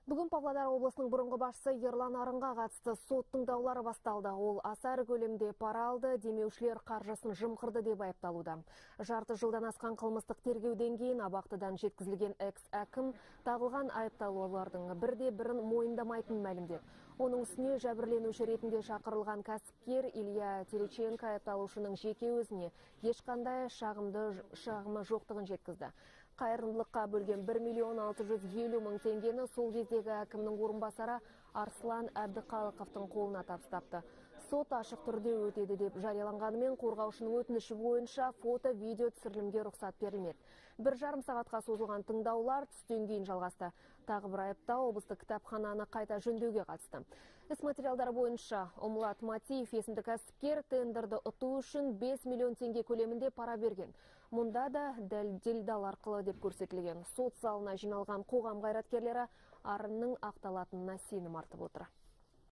Бүгін Павлодар облысының бұрынғы басшысы Ерлан Арынға қатысты сот тыңдаулары басталды. Ол аса ірі көлемде пара алды, демеушілер қаржысын жымқырды деп айыпталуда. Жарты жылдан асқан қылмыстық тергеуден кейін абақтыдан жеткізілген экс-әкім тағылған айыпталулардың бірде-бірін мойындамайтынын мәлімдеді. Оның үстіне жәбірленуші ретінде шақырылған кәсіпкер Илья Тереченко айыпталушының жеке өзіне ешқандай шағымы жоқтығын жеткізді. Қайырымдылыққа бөлген 1.650.000 теңгені сол кездегі әкімнің орынбасары Арслан Әбдіқалықовтың қолына табыстапты. Сот ашық түрде өтеді деп жарияланғанымен қорғаушының өтініші бойынша фото-видео түсірілімге рұқсат берілмеді. 1,5 сағатқа созылған тыңдаулар түстен кейін жалғасты. Тағы бір айыптау облыстық кітапхананы қайта жөндеуге қатысты. Іс материалдары бойынша Омлат Матиев есімді кәсіпкер тендерді ұту үшін 5 миллион теңге көлемінде пара берген. Мұнда да делдал арқылы деп көрсетілген. Сот залына жиналған қоғам қайраткерлері Арынның ақталатынына сенім артып отыр.